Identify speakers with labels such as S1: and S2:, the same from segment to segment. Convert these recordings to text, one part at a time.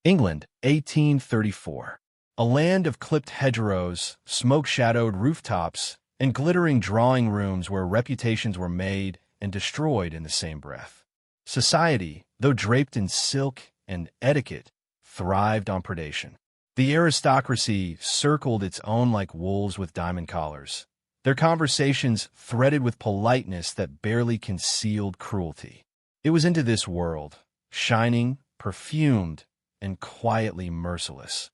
S1: England, 1834. A land of clipped hedgerows, smoke-shadowed rooftops, and glittering drawing rooms where reputations were made and destroyed in the same breath. Society, though draped in silk and etiquette, thrived on predation. The aristocracy circled its own like wolves with diamond collars, their conversations threaded with politeness that barely concealed cruelty. It was into this world, shining, perfumed, and quietly merciless,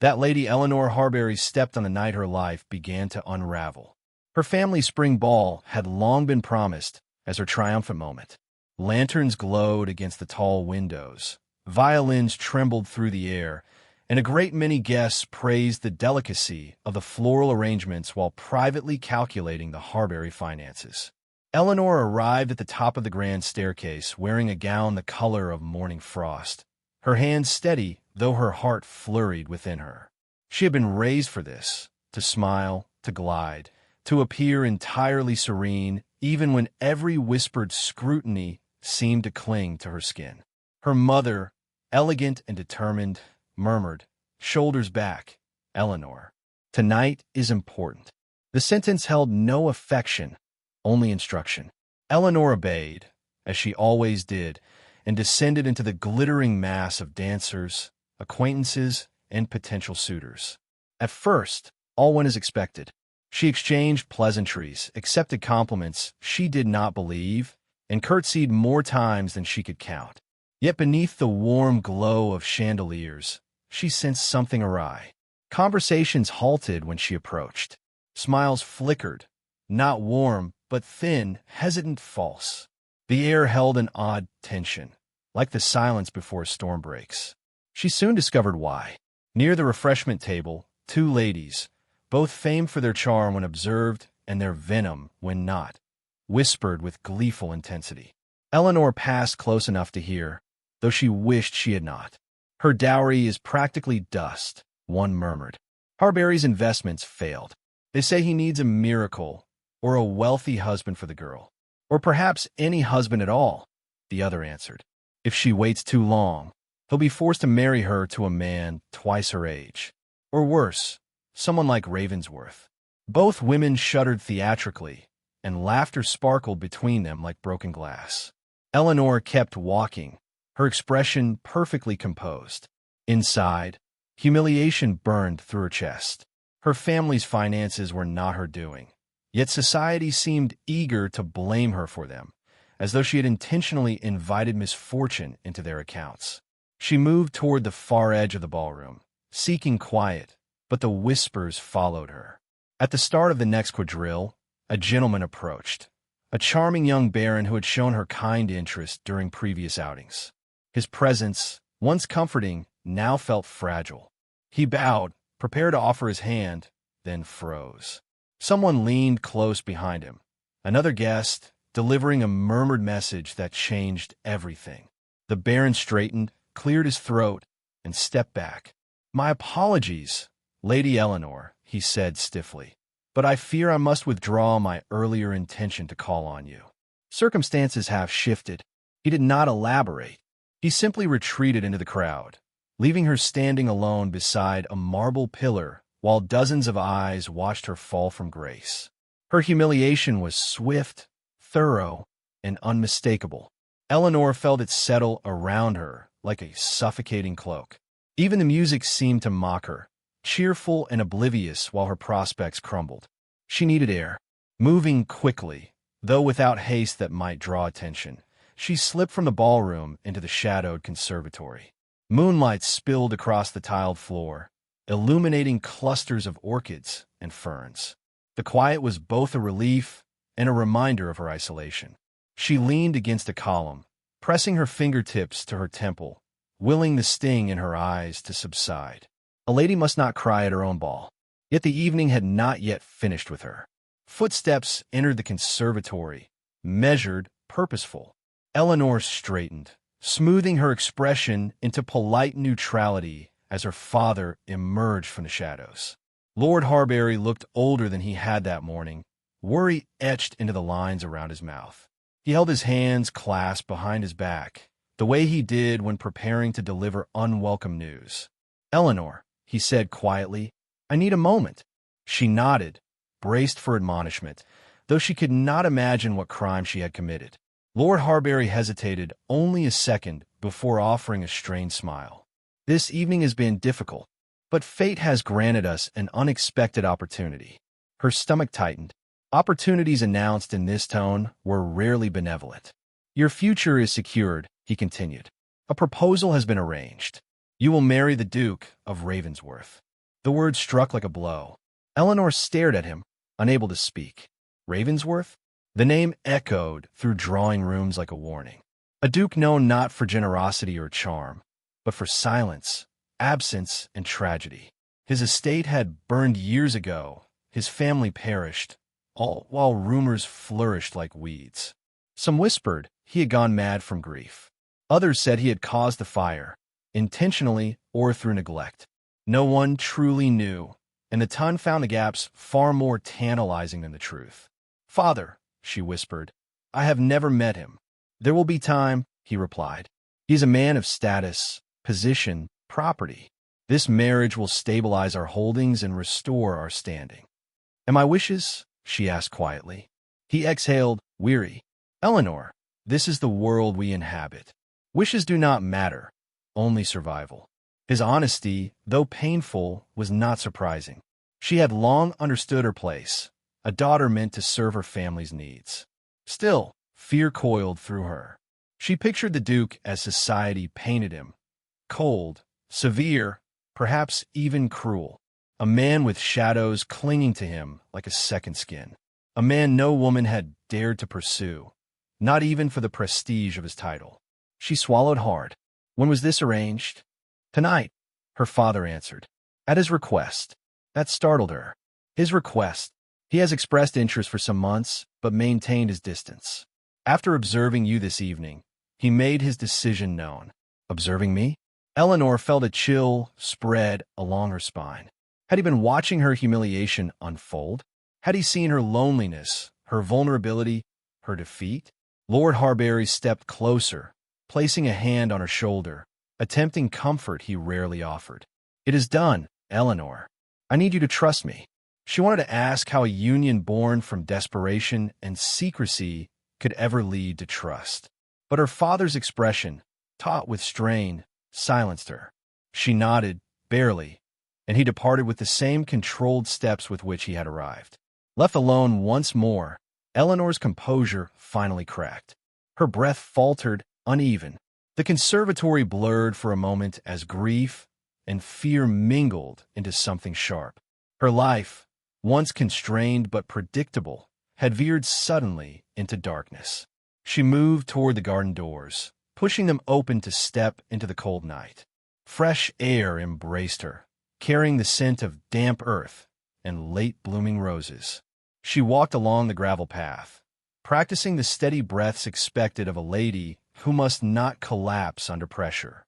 S1: that Lady Eleanor Harbury stepped on the night her life began to unravel. Her family's spring ball had long been promised as her triumphant moment. Lanterns glowed against the tall windows, violins trembled through the air, and a great many guests praised the delicacy of the floral arrangements while privately calculating the Harbury finances. Eleanor arrived at the top of the grand staircase wearing a gown the color of morning frost, her hands steady, though her heart flurried within her. She had been raised for this, to smile, to glide, to appear entirely serene, even when every whispered scrutiny seemed to cling to her skin. Her mother, elegant and determined, murmured, "Shoulders back, Eleanor. Tonight is important." The sentence held no affection, only instruction. Eleanor obeyed, as she always did, and descended into the glittering mass of dancers, acquaintances, and potential suitors. At first, all went as expected. She exchanged pleasantries, accepted compliments she did not believe, and curtsied more times than she could count. Yet beneath the warm glow of chandeliers, she sensed something awry. Conversations halted when she approached. Smiles flickered, not warm, but thin, hesitant, false. The air held an odd tension, like the silence before a storm breaks. She soon discovered why. Near the refreshment table, two ladies, both famed for their charm when observed and their venom when not, whispered with gleeful intensity. Eleanor passed close enough to hear, though she wished she had not. "Her dowry is practically dust," one murmured. "Harbury's investments failed. They say he needs a miracle, or a wealthy husband for the girl. Or perhaps any husband at all," the other answered. "If she waits too long, he'll be forced to marry her to a man twice her age. Or worse, someone like Ravensworth." Both women shuddered theatrically, and laughter sparkled between them like broken glass. Eleanor kept walking, her expression perfectly composed. Inside, humiliation burned through her chest. Her family's finances were not her doing, yet society seemed eager to blame her for them, as though she had intentionally invited misfortune into their accounts. She moved toward the far edge of the ballroom, seeking quiet, but the whispers followed her. At the start of the next quadrille, a gentleman approached, a charming young baron who had shown her kind interest during previous outings. His presence, once comforting, now felt fragile. He bowed, prepared to offer his hand, then froze. Someone leaned close behind him, another guest, delivering a murmured message that changed everything. The baron straightened, cleared his throat, and stepped back. "My apologies, Lady Eleanor," he said stiffly, "but I fear I must withdraw my earlier intention to call on you. Circumstances have shifted." He did not elaborate. He simply retreated into the crowd, leaving her standing alone beside a marble pillar while dozens of eyes watched her fall from grace. Her humiliation was swift, thorough, and unmistakable. Eleanor felt it settle around her like a suffocating cloak. Even the music seemed to mock her, cheerful and oblivious while her prospects crumbled. She needed air. Moving quickly, though without haste that might draw attention, she slipped from the ballroom into the shadowed conservatory. Moonlight spilled across the tiled floor, illuminating clusters of orchids and ferns. The quiet was both a relief and a reminder of her isolation. She leaned against a column, pressing her fingertips to her temple, willing the sting in her eyes to subside. A lady must not cry at her own ball. Yet the evening had not yet finished with her. Footsteps entered the conservatory, measured, purposeful. Eleanor straightened, smoothing her expression into polite neutrality as her father emerged from the shadows. Lord Harbury looked older than he had that morning, worry etched into the lines around his mouth. He held his hands clasped behind his back, the way he did when preparing to deliver unwelcome news. "Eleanor," he said quietly, "I need a moment." She nodded, braced for admonishment, though she could not imagine what crime she had committed. Lord Harbury hesitated only a second before offering a strained smile. "This evening has been difficult, but fate has granted us an unexpected opportunity." Her stomach tightened. Opportunities announced in this tone were rarely benevolent. "Your future is secured," he continued. "A proposal has been arranged. You will marry the Duke of Ravensworth." The word struck like a blow. Eleanor stared at him, unable to speak. Ravensworth? The name echoed through drawing rooms like a warning. A duke known not for generosity or charm, but for silence, absence, and tragedy. His estate had burned years ago, his family perished, all while rumors flourished like weeds. Some whispered he had gone mad from grief. Others said he had caused the fire, intentionally or through neglect. No one truly knew, and the tongue found the gaps far more tantalizing than the truth. "Father," she whispered, "I have never met him." "There will be time," he replied. "He is a man of status, position, property. This marriage will stabilize our holdings and restore our standing." "And my wishes?" she asked quietly. He exhaled, weary. "Eleanor, this is the world we inhabit. Wishes do not matter, only survival." His honesty, though painful, was not surprising. She had long understood her place, a daughter meant to serve her family's needs. Still, fear coiled through her. She pictured the Duke as society painted him: cold, severe, perhaps even cruel. A man with shadows clinging to him like a second skin. A man no woman had dared to pursue, not even for the prestige of his title. She swallowed hard. "When was this arranged?" "Tonight," her father answered. "At his request." That startled her. His request. He has expressed interest for some months, but maintained his distance. "After observing you this evening, he made his decision known." "Observing me?" Eleanor felt a chill spread along her spine. Had he been watching her humiliation unfold? Had he seen her loneliness, her vulnerability, her defeat? Lord Harbury stepped closer, placing a hand on her shoulder, attempting comfort he rarely offered. "It is done, Eleanor. I need you to trust me." She wanted to ask how a union born from desperation and secrecy could ever lead to trust. But her father's expression, taut with strain, silenced her. She nodded, barely, and he departed with the same controlled steps with which he had arrived. Left alone once more, Eleanor's composure finally cracked. Her breath faltered, uneven. The conservatory blurred for a moment as grief and fear mingled into something sharp. Her life, once constrained but predictable, had veered suddenly into darkness. She moved toward the garden doors, pushing them open to step into the cold night. Fresh air embraced her, carrying the scent of damp earth and late-blooming roses. She walked along the gravel path, practicing the steady breaths expected of a lady who must not collapse under pressure.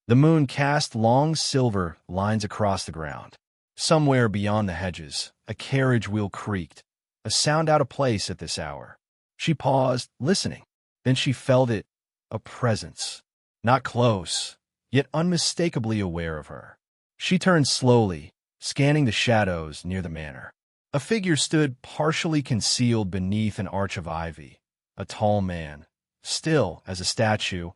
S1: The moon cast long silver lines across the ground. Somewhere beyond the hedges, a carriage wheel creaked, a sound out of place at this hour. She paused, listening. Then she felt it, a presence, not close, yet unmistakably aware of her. She turned slowly, scanning the shadows near the manor. A figure stood partially concealed beneath an arch of ivy, a tall man, still as a statue,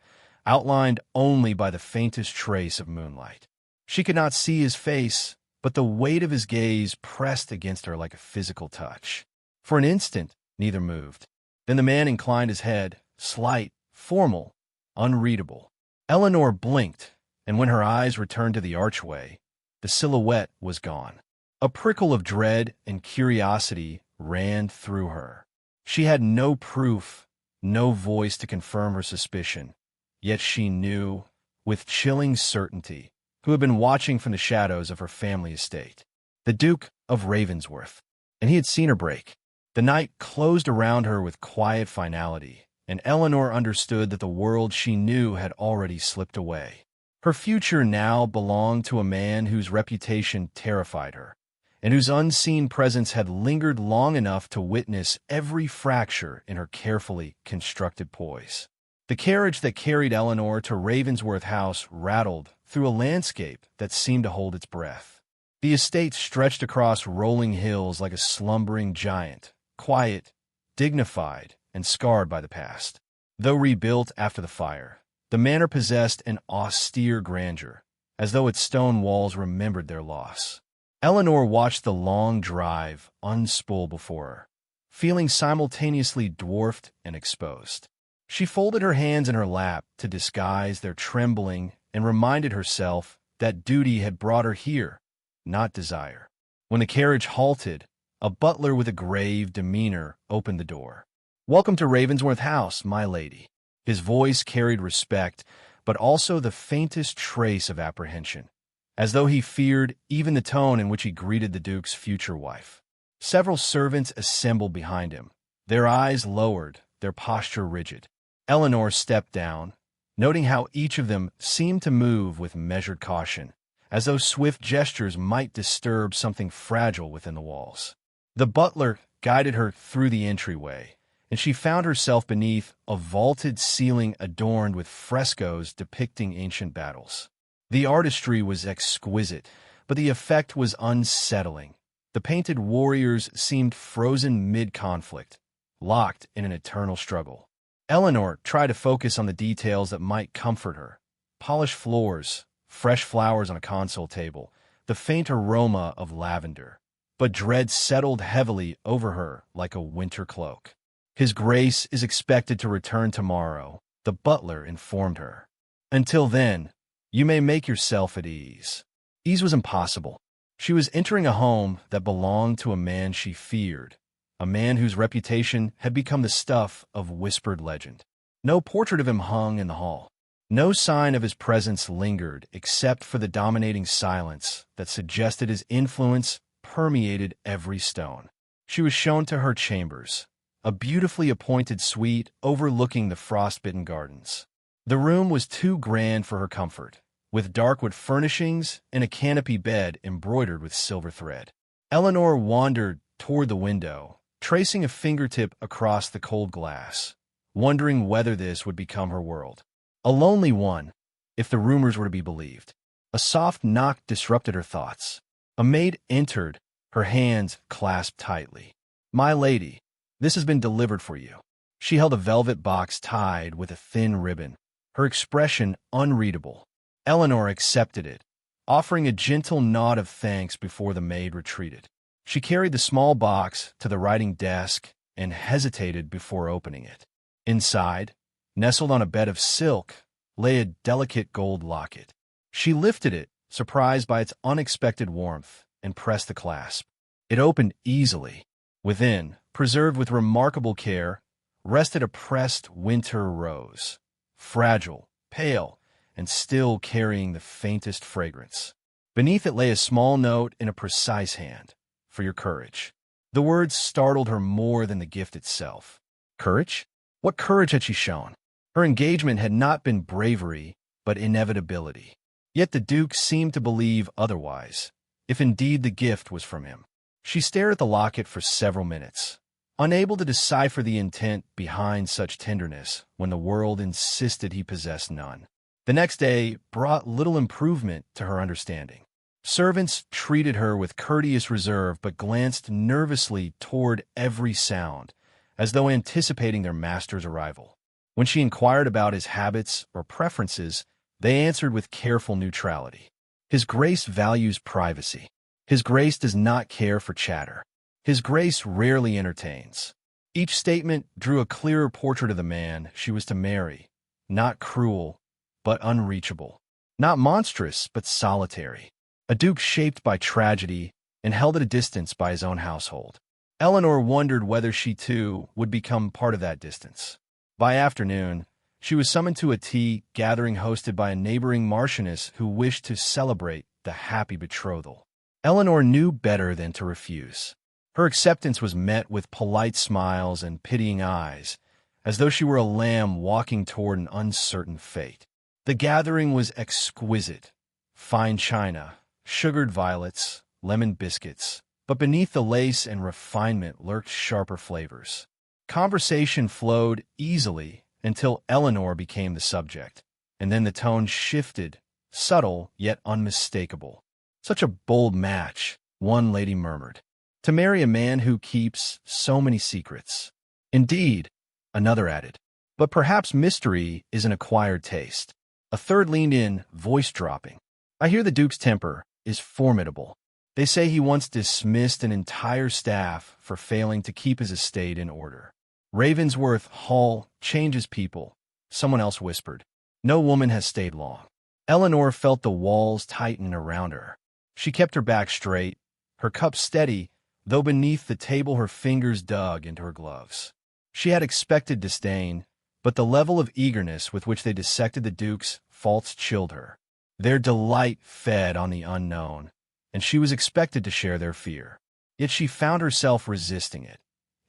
S1: outlined only by the faintest trace of moonlight. She could not see his face, but the weight of his gaze pressed against her like a physical touch. For an instant, neither moved. Then the man inclined his head, slight, formal, unreadable. Eleanor blinked, and when her eyes returned to the archway, the silhouette was gone. A prickle of dread and curiosity ran through her. She had no proof, no voice to confirm her suspicion, yet she knew, with chilling certainty, who had been watching from the shadows of her family estate. The Duke of Ravensworth. And he had seen her break. The night closed around her with quiet finality, and Eleanor understood that the world she knew had already slipped away. Her future now belonged to a man whose reputation terrified her, and whose unseen presence had lingered long enough to witness every fracture in her carefully constructed poise. The carriage that carried Eleanor to Ravensworth House rattled through a landscape that seemed to hold its breath. The estate stretched across rolling hills like a slumbering giant, quiet, dignified, and scarred by the past. Though rebuilt after the fire, the manor possessed an austere grandeur, as though its stone walls remembered their loss. Eleanor watched the long drive unspool before her, feeling simultaneously dwarfed and exposed. She folded her hands in her lap to disguise their trembling and reminded herself that duty had brought her here, not desire. When the carriage halted, a butler with a grave demeanor opened the door. "Welcome to Ravensworth House, my lady." His voice carried respect, but also the faintest trace of apprehension, as though he feared even the tone in which he greeted the Duke's future wife. Several servants assembled behind him, their eyes lowered, their posture rigid. Eleanor stepped down, noting how each of them seemed to move with measured caution, as though swift gestures might disturb something fragile within the walls. The butler guided her through the entryway, and she found herself beneath a vaulted ceiling adorned with frescoes depicting ancient battles. The artistry was exquisite, but the effect was unsettling. The painted warriors seemed frozen mid-conflict, locked in an eternal struggle. Eleanor tried to focus on the details that might comfort her: polished floors, fresh flowers on a console table, the faint aroma of lavender. But dread settled heavily over her like a winter cloak. "His Grace is expected to return tomorrow," the butler informed her. "Until then, you may make yourself at ease." Ease was impossible. She was entering a home that belonged to a man she feared, a man whose reputation had become the stuff of whispered legend. No portrait of him hung in the hall. No sign of his presence lingered except for the dominating silence that suggested his influence permeated every stone. She was shown to her chambers, a beautifully appointed suite overlooking the frostbitten gardens. The room was too grand for her comfort, with dark wood furnishings and a canopy bed embroidered with silver thread. Eleanor wandered toward the window, tracing a fingertip across the cold glass, wondering whether this would become her world. A lonely one, if the rumors were to be believed. A soft knock disrupted her thoughts. A maid entered, her hands clasped tightly. "My lady, this has been delivered for you." She held a velvet box tied with a thin ribbon, her expression unreadable. Eleanor accepted it, offering a gentle nod of thanks before the maid retreated. She carried the small box to the writing desk and hesitated before opening it. Inside, nestled on a bed of silk, lay a delicate gold locket. She lifted it, surprised by its unexpected warmth, and pressed the clasp. It opened easily. Within, preserved with remarkable care, rested a pressed winter rose, fragile, pale, and still carrying the faintest fragrance. Beneath it lay a small note in a precise hand: "For your courage." The words startled her more than the gift itself. Courage? What courage had she shown? Her engagement had not been bravery, but inevitability. Yet the Duke seemed to believe otherwise, if indeed the gift was from him. She stared at the locket for several minutes, unable to decipher the intent behind such tenderness when the world insisted he possessed none. The next day brought little improvement to her understanding. Servants treated her with courteous reserve but glanced nervously toward every sound, as though anticipating their master's arrival. When she inquired about his habits or preferences, they answered with careful neutrality. "His Grace values privacy. His Grace does not care for chatter. His Grace rarely entertains." Each statement drew a clearer portrait of the man she was to marry, not cruel, but unreachable, not monstrous, but solitary. A duke shaped by tragedy and held at a distance by his own household. Eleanor wondered whether she too would become part of that distance. By afternoon, she was summoned to a tea gathering hosted by a neighboring marchioness who wished to celebrate the happy betrothal. Eleanor knew better than to refuse. Her acceptance was met with polite smiles and pitying eyes, as though she were a lamb walking toward an uncertain fate. The gathering was exquisite: fine china, sugared violets, lemon biscuits, but beneath the lace and refinement lurked sharper flavors. Conversation flowed easily, until Eleanor became the subject, and then the tone shifted, subtle yet unmistakable. "Such a bold match," one lady murmured. "To marry a man who keeps so many secrets." "Indeed," another added. "But perhaps mystery is an acquired taste." A third leaned in, voice dropping. "I hear the Duke's temper is formidable. They say he once dismissed an entire staff for failing to keep his estate in order." "Ravensworth Hall changes people," someone else whispered. "No woman has stayed long." Eleanor felt the walls tighten around her. She kept her back straight, her cup steady, though beneath the table her fingers dug into her gloves. She had expected disdain, but the level of eagerness with which they dissected the Duke's faults chilled her. Their delight fed on the unknown, and she was expected to share their fear. Yet she found herself resisting it,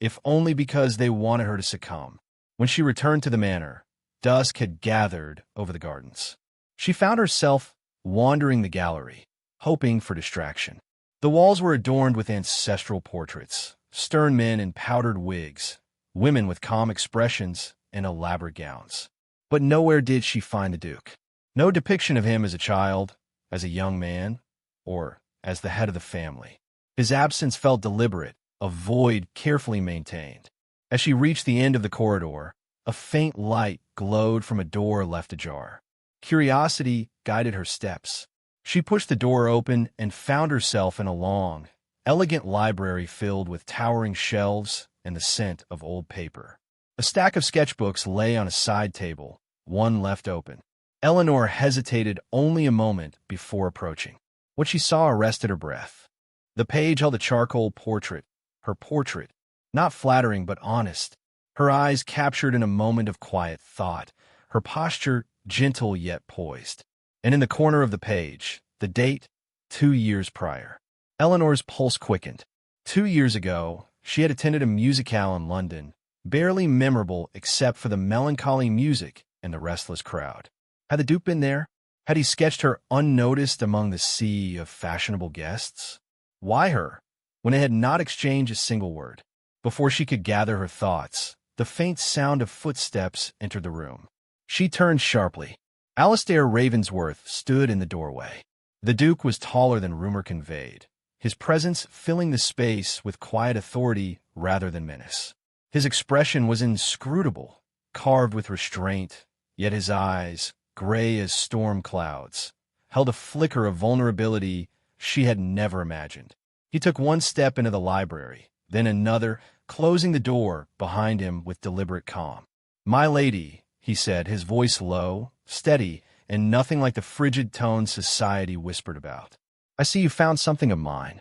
S1: if only because they wanted her to succumb. When she returned to the manor, dusk had gathered over the gardens. She found herself wandering the gallery, hoping for distraction. The walls were adorned with ancestral portraits, stern men in powdered wigs, women with calm expressions and elaborate gowns. But nowhere did she find the Duke. No depiction of him as a child, as a young man, or as the head of the family. His absence felt deliberate, a void carefully maintained. As she reached the end of the corridor, a faint light glowed from a door left ajar. Curiosity guided her steps. She pushed the door open and found herself in a long, elegant library filled with towering shelves and the scent of old paper. A stack of sketchbooks lay on a side table, one left open. Eleanor hesitated only a moment before approaching. What she saw arrested her breath. The page held a charcoal portrait, her portrait, not flattering but honest. Her eyes captured in a moment of quiet thought, her posture gentle yet poised. And in the corner of the page, the date, 2 years prior. Eleanor's pulse quickened. 2 years ago, she had attended a musicale in London, barely memorable except for the melancholy music and the restless crowd. Had the Duke been there? Had he sketched her unnoticed among the sea of fashionable guests? Why her, when they had not exchanged a single word? Before she could gather her thoughts, the faint sound of footsteps entered the room. She turned sharply. Alistair Ravensworth stood in the doorway. The Duke was taller than rumor conveyed, his presence filling the space with quiet authority rather than menace. His expression was inscrutable, carved with restraint, yet his eyes, gray as storm clouds, held a flicker of vulnerability she had never imagined. He took one step into the library, then another, closing the door behind him with deliberate calm. "My lady," he said, his voice low, steady, and nothing like the frigid tone society whispered about. "I see you found something of mine."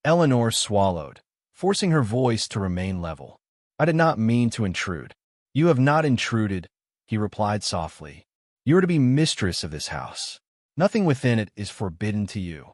S1: Eleanor swallowed, forcing her voice to remain level. "I did not mean to intrude." "You have not intruded," he replied softly. "You are to be mistress of this house. Nothing within it is forbidden to you."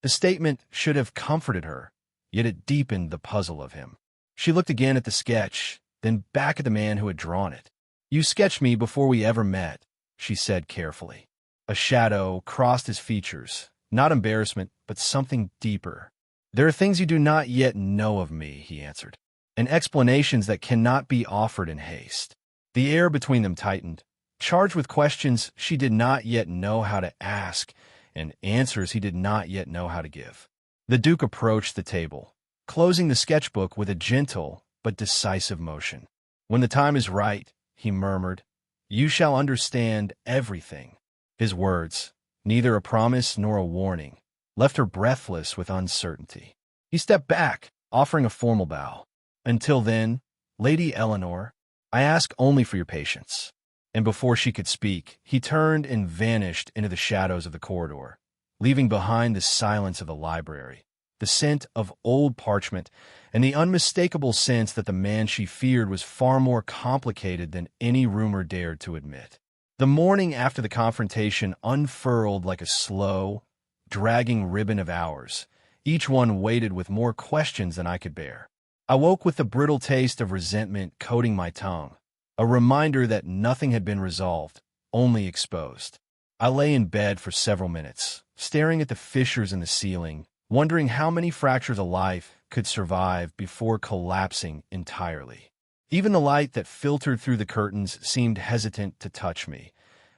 S1: The statement should have comforted her, yet it deepened the puzzle of him. She looked again at the sketch, then back at the man who had drawn it. "You sketched me before we ever met," she said carefully. A shadow crossed his features, not embarrassment, but something deeper. "There are things you do not yet know of me," he answered, "and explanations that cannot be offered in haste." The air between them tightened, charged with questions she did not yet know how to ask, and answers he did not yet know how to give. The Duke approached the table, closing the sketchbook with a gentle but decisive motion. "When the time is right," he murmured, "you shall understand everything." His words, neither a promise nor a warning, left her breathless with uncertainty. He stepped back, offering a formal bow. "Until then, Lady Eleanor, I ask only for your patience." And before she could speak, he turned and vanished into the shadows of the corridor, leaving behind the silence of the library, the scent of old parchment, and the unmistakable sense that the man she feared was far more complicated than any rumor dared to admit. The morning after the confrontation unfurled like a slow, dragging ribbon of hours, each one weighted with more questions than I could bear. I woke with the brittle taste of resentment coating my tongue, a reminder that nothing had been resolved, only exposed. I lay in bed for several minutes, staring at the fissures in the ceiling, wondering how many fractures a life could survive before collapsing entirely. Even the light that filtered through the curtains seemed hesitant to touch me,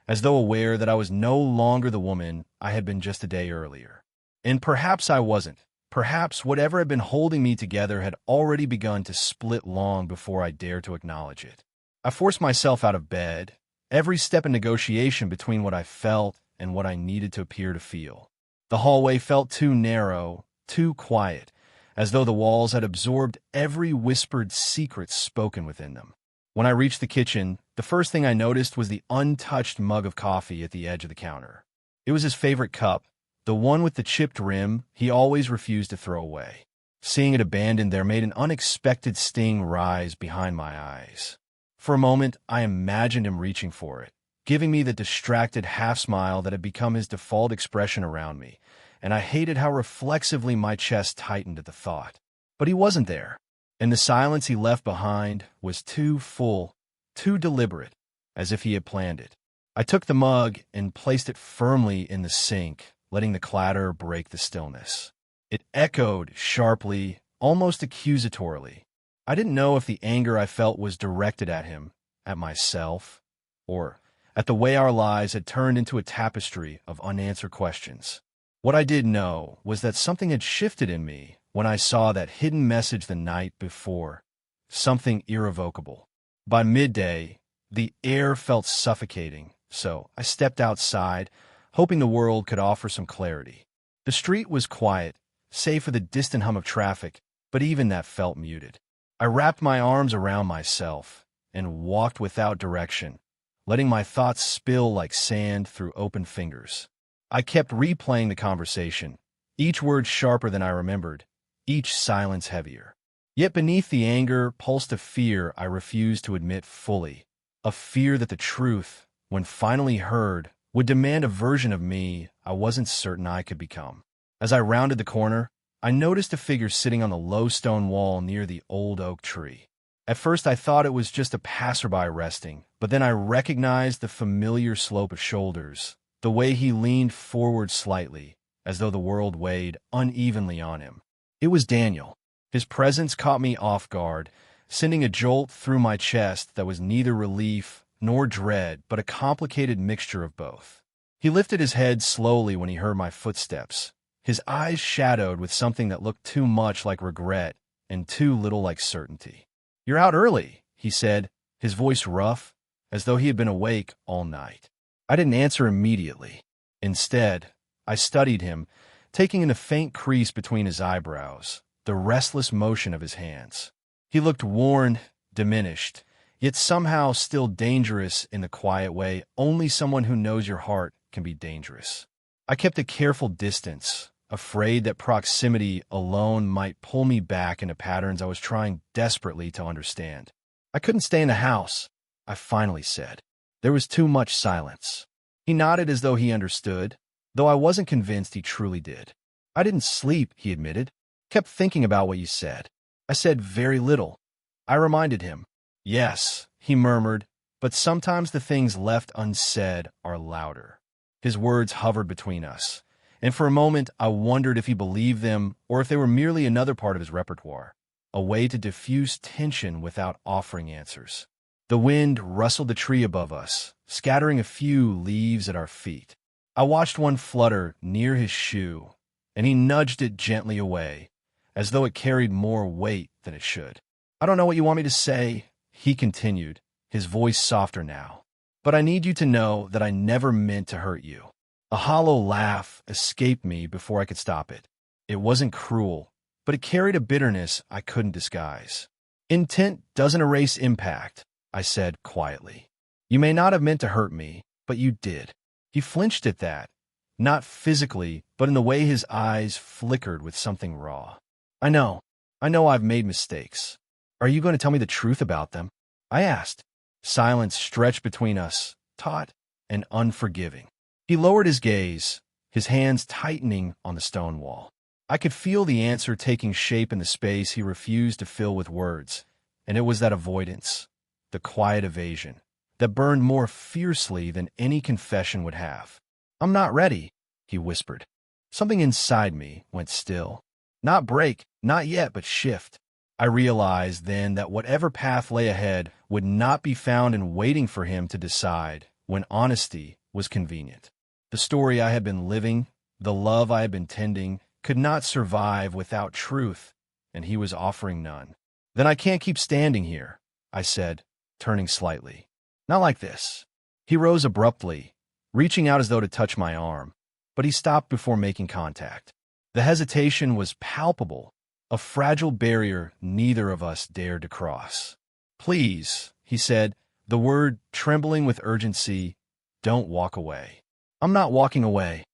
S1: as though aware that I was no longer the woman I had been just a day earlier. And perhaps I wasn't. Perhaps whatever had been holding me together had already begun to split long before I dared to acknowledge it. I forced myself out of bed, every step in negotiation between what I felt and what I needed to appear to feel. The hallway felt too narrow, too quiet, as though the walls had absorbed every whispered secret spoken within them. When I reached the kitchen, the first thing I noticed was the untouched mug of coffee at the edge of the counter. It was his favorite cup, the one with the chipped rim he always refused to throw away. Seeing it abandoned there made an unexpected sting rise behind my eyes. For a moment, I imagined him reaching for it, giving me the distracted half-smile that had become his default expression around me, and I hated how reflexively my chest tightened at the thought. But he wasn't there, and the silence he left behind was too full, too deliberate, as if he had planned it. I took the mug and placed it firmly in the sink, letting the clatter break the stillness. It echoed sharply, almost accusatorily. I didn't know if the anger I felt was directed at him, at myself, or at the way our lives had turned into a tapestry of unanswered questions. What I did know was that something had shifted in me when I saw that hidden message the night before, something irrevocable. By midday, the air felt suffocating, so I stepped outside, hoping the world could offer some clarity. The street was quiet, save for the distant hum of traffic, but even that felt muted. I wrapped my arms around myself and walked without direction, letting my thoughts spill like sand through open fingers. I kept replaying the conversation, each word sharper than I remembered, each silence heavier. Yet beneath the anger pulsed a fear I refused to admit fully, a fear that the truth, when finally heard, would demand a version of me I wasn't certain I could become. As I rounded the corner, I noticed a figure sitting on the low stone wall near the old oak tree. At first I thought it was just a passerby resting, but then I recognized the familiar slope of shoulders, the way he leaned forward slightly, as though the world weighed unevenly on him. It was Daniel. His presence caught me off guard, sending a jolt through my chest that was neither relief nor dread, but a complicated mixture of both. He lifted his head slowly when he heard my footsteps, his eyes shadowed with something that looked too much like regret and too little like certainty. "You're out early," he said, his voice rough, as though he had been awake all night. I didn't answer immediately. Instead, I studied him, taking in a faint crease between his eyebrows, the restless motion of his hands. He looked worn, diminished, yet somehow still dangerous in the quiet way only someone who knows your heart can be dangerous. I kept a careful distance, afraid that proximity alone might pull me back into patterns I was trying desperately to understand. "I couldn't stay in the house," I finally said. There was too much silence. He nodded as though he understood, though I wasn't convinced he truly did. "I didn't sleep," he admitted. "Kept thinking about what you said." I said very little. I reminded him. "Yes," he murmured, "but sometimes the things left unsaid are louder." His words hovered between us, and for a moment I wondered if he believed them or if they were merely another part of his repertoire, a way to diffuse tension without offering answers. The wind rustled the tree above us, scattering a few leaves at our feet. I watched one flutter near his shoe, and he nudged it gently away, as though it carried more weight than it should. "I don't know what you want me to say," he continued, his voice softer now, "but I need you to know that I never meant to hurt you." A hollow laugh escaped me before I could stop it. It wasn't cruel, but it carried a bitterness I couldn't disguise. "Intent doesn't erase impact," I said quietly. "You may not have meant to hurt me, but you did." He flinched at that, not physically, but in the way his eyes flickered with something raw. I know I've made mistakes. Are you going to tell me the truth about them?" I asked. Silence stretched between us, taut and unforgiving. He lowered his gaze, his hands tightening on the stone wall. I could feel the answer taking shape in the space he refused to fill with words, and it was that avoidance, the quiet evasion, that burned more fiercely than any confession would have. "I'm not ready," he whispered. Something inside me went still. Not break, not yet, but shift. I realized then that whatever path lay ahead would not be found in waiting for him to decide when honesty was convenient. The story I had been living, the love I had been tending, could not survive without truth, and he was offering none. "Then I can't keep standing here," I said, turning slightly. "Not like this." He rose abruptly, reaching out as though to touch my arm, but he stopped before making contact. The hesitation was palpable, a fragile barrier neither of us dared to cross. "Please," he said, the word trembling with urgency, "don't walk away." "I'm not walking away,"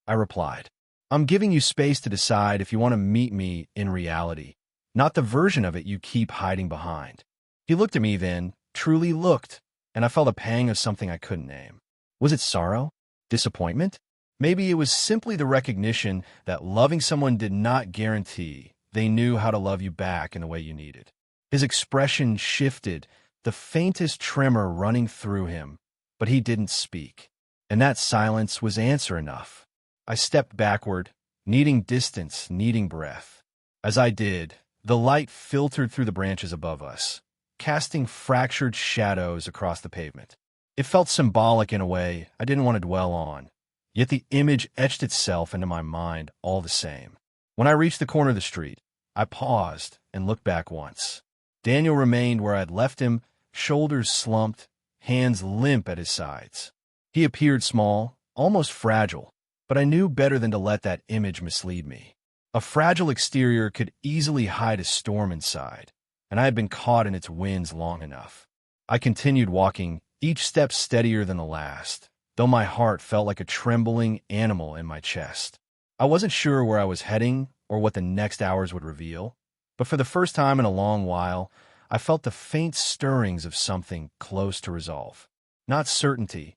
S1: I replied. "I'm giving you space to decide if you want to meet me in reality, not the version of it you keep hiding behind." He looked at me then, truly looked, and I felt a pang of something I couldn't name. Was it sorrow? Disappointment? Maybe it was simply the recognition that loving someone did not guarantee they knew how to love you back in the way you needed. His expression shifted, the faintest tremor running through him, but he didn't speak. And that silence was answer enough. I stepped backward, needing distance, needing breath. As I did, the light filtered through the branches above us, casting fractured shadows across the pavement. It felt symbolic in a way I didn't want to dwell on, yet the image etched itself into my mind all the same. When I reached the corner of the street, I paused and looked back once. Daniel remained where I had left him, shoulders slumped, hands limp at his sides. He appeared small, almost fragile, but I knew better than to let that image mislead me. A fragile exterior could easily hide a storm inside, and I had been caught in its winds long enough. I continued walking, each step steadier than the last, though my heart felt like a trembling animal in my chest. I wasn't sure where I was heading or what the next hours would reveal, but for the first time in a long while, I felt the faint stirrings of something close to resolve. Not certainty,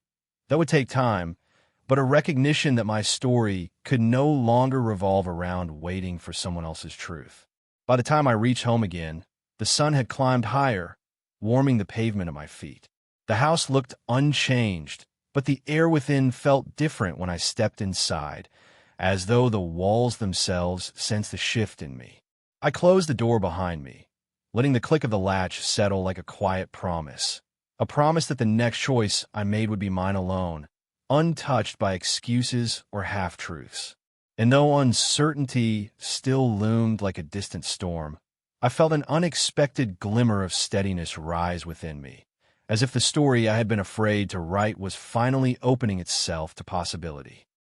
S1: that would take time, but a recognition that my story could no longer revolve around waiting for someone else's truth. By the time I reached home again, the sun had climbed higher, warming the pavement at my feet. The house looked unchanged, but the air within felt different when I stepped inside, as though the walls themselves sensed a shift in me. I closed the door behind me, letting the click of the latch settle like a quiet promise. A promise that the next choice I made would be mine alone, untouched by excuses or half-truths. And though uncertainty still loomed like a distant storm, I felt an unexpected glimmer of steadiness rise within me, as if the story I had been afraid to write was finally opening itself to possibility.